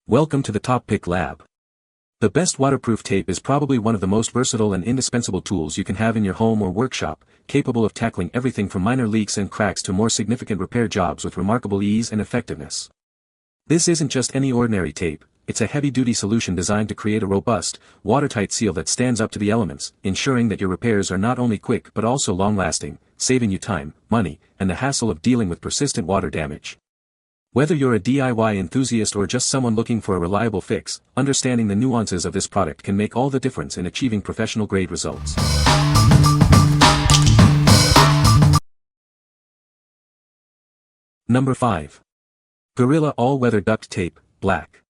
Welcome to the TopPick lab. The best waterproof tape is probably one of the most versatile and indispensable tools you can have in your home or workshop, capable of tackling everything from minor leaks and cracks to more significant repair jobs with remarkable ease and effectiveness. This isn't just any ordinary tape, it's a heavy-duty solution designed to create a robust, watertight seal that stands up to the elements, ensuring that your repairs are not only quick but also long-lasting, saving you time, money, and the hassle of dealing with persistent water damage. Whether you're a DIY enthusiast or just someone looking for a reliable fix, understanding the nuances of this product can make all the difference in achieving professional-grade results. Number 5. Gorilla All-Weather Duct Tape, Black.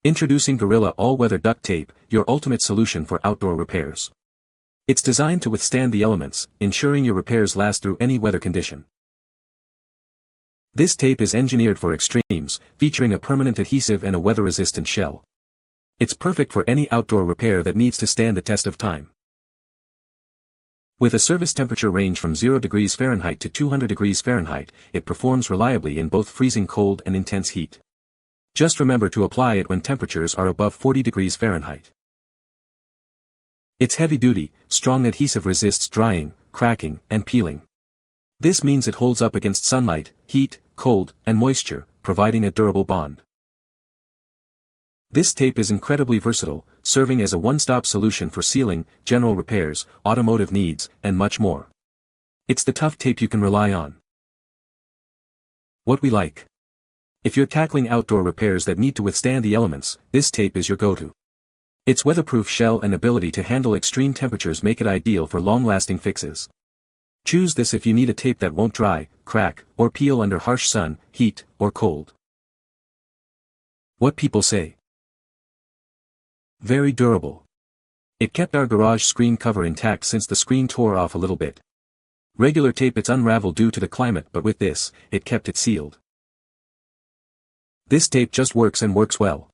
Introducing Gorilla All-Weather Duct Tape, your ultimate solution for outdoor repairs. It's designed to withstand the elements, ensuring your repairs last through any weather condition. This tape is engineered for extremes, featuring a permanent adhesive and a weather-resistant shell. It's perfect for any outdoor repair that needs to stand the test of time. With a service temperature range from 0 degrees Fahrenheit to 200 degrees Fahrenheit, it performs reliably in both freezing cold and intense heat. Just remember to apply it when temperatures are above 40 degrees Fahrenheit. Its heavy-duty, strong adhesive resists drying, cracking, and peeling. This means it holds up against sunlight, heat, cold, and moisture, providing a durable bond. This tape is incredibly versatile, serving as a one-stop solution for sealing, general repairs, automotive needs, and much more. It's the tough tape you can rely on. What we like. If you're tackling outdoor repairs that need to withstand the elements, this tape is your go-to. Its weatherproof shell and ability to handle extreme temperatures make it ideal for long-lasting fixes. Choose this if you need a tape that won't dry, crack, or peel under harsh sun, heat, or cold. What people say. Very durable. It kept our garage screen cover intact since the screen tore off a little bit. Regular tape it's unraveled due to the climate, but with this, it kept it sealed. This tape just works and works well.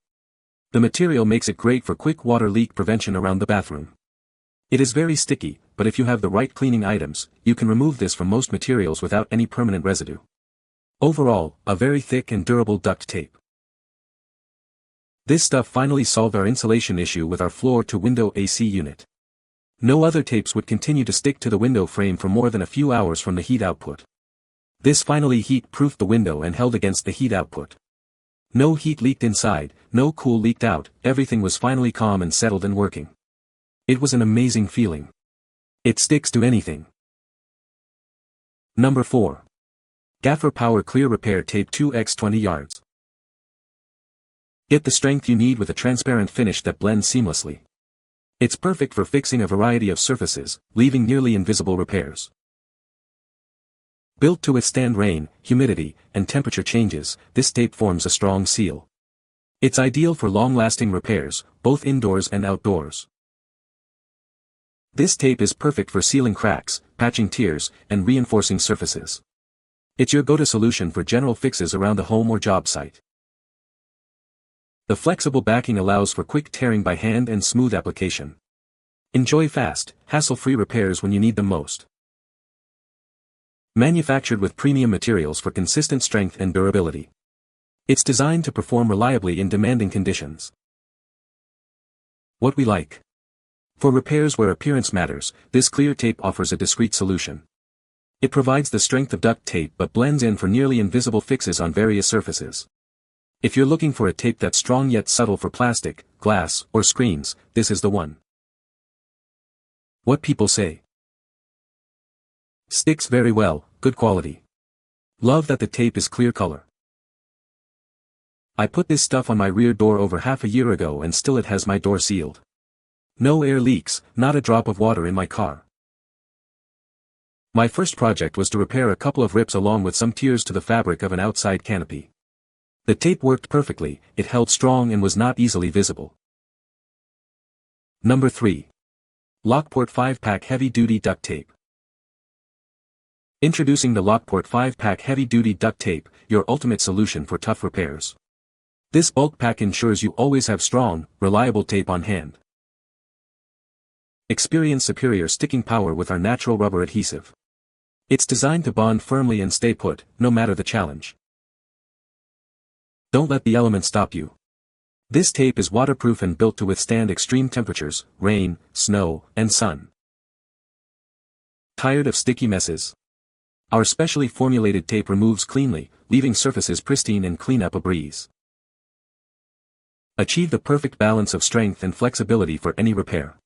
The material makes it great for quick water leak prevention around the bathroom. It is very sticky, but if you have the right cleaning items, you can remove this from most materials without any permanent residue. Overall, a very thick and durable duct tape. This stuff finally solved our insulation issue with our floor-to-window AC unit. No other tapes would continue to stick to the window frame for more than a few hours from the heat output. This finally heat-proofed the window and held against the heat output. No heat leaked inside, no cool leaked out, everything was finally calm and settled and working. It was an amazing feeling. It sticks to anything. Number 4. Gaffer Power Clear Repair Tape 2x 20 yards. Get the strength you need with a transparent finish that blends seamlessly. It's perfect for fixing a variety of surfaces, leaving nearly invisible repairs. Built to withstand rain, humidity, and temperature changes, this tape forms a strong seal. It's ideal for long-lasting repairs, both indoors and outdoors. This tape is perfect for sealing cracks, patching tears, and reinforcing surfaces. It's your go-to solution for general fixes around the home or job site. The flexible backing allows for quick tearing by hand and smooth application. Enjoy fast, hassle-free repairs when you need them most. Manufactured with premium materials for consistent strength and durability. It's designed to perform reliably in demanding conditions. What we like. For repairs where appearance matters, this clear tape offers a discreet solution. It provides the strength of duct tape but blends in for nearly invisible fixes on various surfaces. If you're looking for a tape that's strong yet subtle for plastic, glass, or screens, this is the one. What people say. Sticks very well, good quality. Love that the tape is clear color. I put this stuff on my rear door over half a year ago and still it has my door sealed. No air leaks, not a drop of water in my car. My first project was to repair a couple of rips along with some tears to the fabric of an outside canopy. The tape worked perfectly, it held strong and was not easily visible. Number 3. Lockport 5-Pack Heavy-Duty Duct Tape. Introducing the Lockport 5-Pack Heavy-Duty Duct Tape, your ultimate solution for tough repairs. This bulk pack ensures you always have strong, reliable tape on hand. Experience superior sticking power with our natural rubber adhesive. It's designed to bond firmly and stay put, no matter the challenge. Don't let the elements stop you. This tape is waterproof and built to withstand extreme temperatures, rain, snow, and sun. Tired of sticky messes? Our specially formulated tape removes cleanly, leaving surfaces pristine and clean up a breeze. Achieve the perfect balance of strength and flexibility for any repair.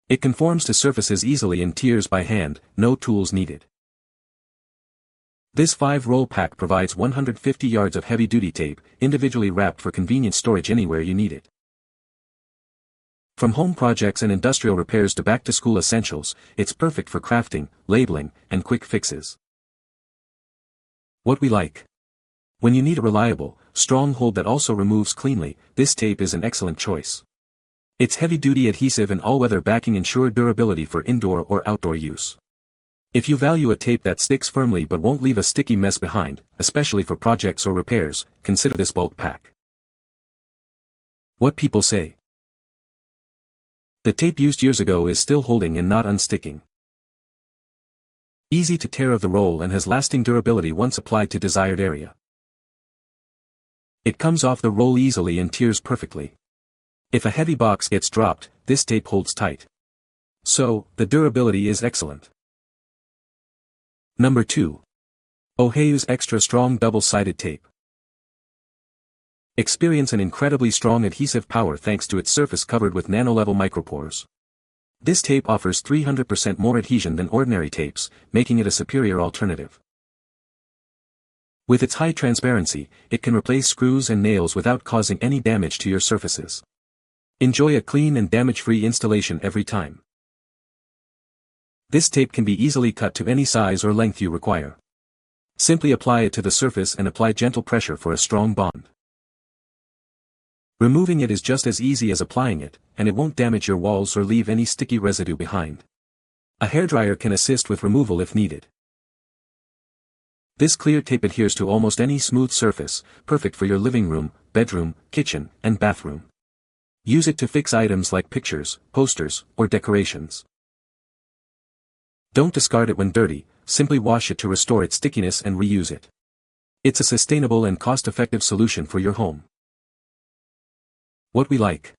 It conforms to surfaces easily and tears by hand, no tools needed. This 5-roll pack provides 150 yards of heavy-duty tape, individually wrapped for convenient storage anywhere you need it. From home projects and industrial repairs to back-to-school essentials, it's perfect for crafting, labeling, and quick fixes. What we like. When you need a reliable, strong hold that also removes cleanly, this tape is an excellent choice. Its heavy-duty adhesive and all-weather backing ensure durability for indoor or outdoor use. If you value a tape that sticks firmly but won't leave a sticky mess behind, especially for projects or repairs, consider this bulk pack. What people say. The tape used years ago is still holding and not unsticking. Easy to tear of the roll and has lasting durability once applied to desired area. It comes off the roll easily and tears perfectly. If a heavy box gets dropped, this tape holds tight. So, the durability is excellent. Number 2. Ohayooz Extra Strong Double-Sided Tape. Experience an incredibly strong adhesive power thanks to its surface covered with nano-level micropores. This tape offers 300% more adhesion than ordinary tapes, making it a superior alternative. With its high transparency, it can replace screws and nails without causing any damage to your surfaces. Enjoy a clean and damage-free installation every time. This tape can be easily cut to any size or length you require. Simply apply it to the surface and apply gentle pressure for a strong bond. Removing it is just as easy as applying it, and it won't damage your walls or leave any sticky residue behind. A hairdryer can assist with removal if needed. This clear tape adheres to almost any smooth surface, perfect for your living room, bedroom, kitchen, and bathroom. Use it to fix items like pictures, posters, or decorations. Don't discard it when dirty, simply wash it to restore its stickiness and reuse it. It's a sustainable and cost-effective solution for your home. What we like.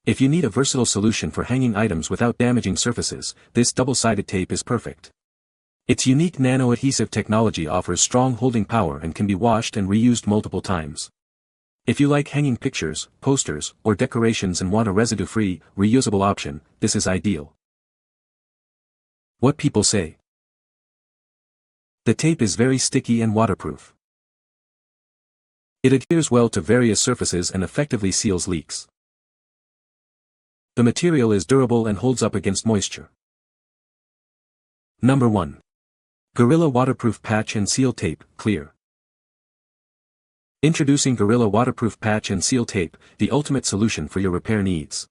If you need a versatile solution for hanging items without damaging surfaces, this double-sided tape is perfect. Its unique nano-adhesive technology offers strong holding power and can be washed and reused multiple times. If you like hanging pictures, posters, or decorations and want a residue-free, reusable option, this is ideal. What people say. The tape is very sticky and waterproof. It adheres well to various surfaces and effectively seals leaks. The material is durable and holds up against moisture. Number 1. Gorilla Waterproof Patch and Seal Tape, Clear. Introducing Gorilla Waterproof Patch and Seal Tape, the ultimate solution for your repair needs.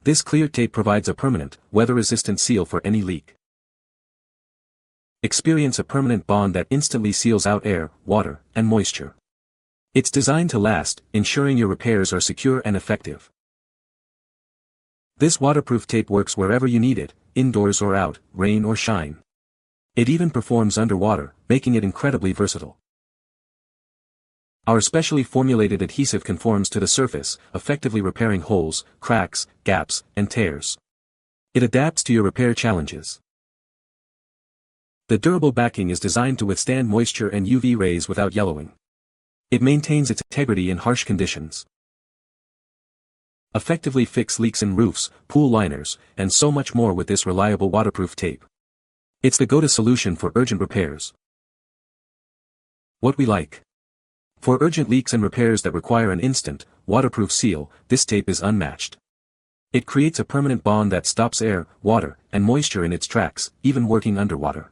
This clear tape provides a permanent, weather-resistant seal for any leak. Experience a permanent bond that instantly seals out air, water, and moisture. It's designed to last, ensuring your repairs are secure and effective. This waterproof tape works wherever you need it, indoors or out, rain or shine. It even performs underwater, making it incredibly versatile. Our specially formulated adhesive conforms to the surface, effectively repairing holes, cracks, gaps, and tears. It adapts to your repair challenges. The durable backing is designed to withstand moisture and UV rays without yellowing. It maintains its integrity in harsh conditions. Effectively fix leaks in roofs, pool liners, and so much more with this reliable waterproof tape. It's the go-to solution for urgent repairs. What we like. For urgent leaks and repairs that require an instant, waterproof seal, this tape is unmatched. It creates a permanent bond that stops air, water, and moisture in its tracks, even working underwater.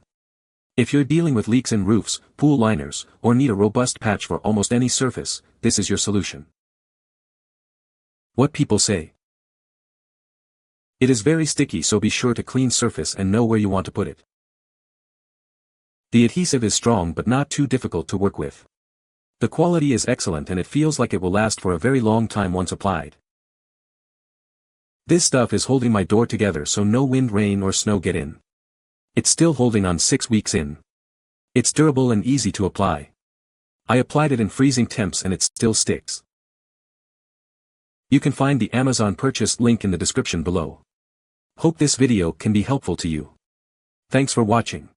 If you're dealing with leaks in roofs, pool liners, or need a robust patch for almost any surface, this is your solution. What people say. It is very sticky, so be sure to clean surface and know where you want to put it. The adhesive is strong but not too difficult to work with. The quality is excellent and it feels like it will last for a very long time once applied. This stuff is holding my door together so no wind, rain or snow get in. It's still holding on 6 weeks in. It's durable and easy to apply. I applied it in freezing temps and it still sticks. You can find the Amazon purchase link in the description below. Hope this video can be helpful to you. Thanks for watching.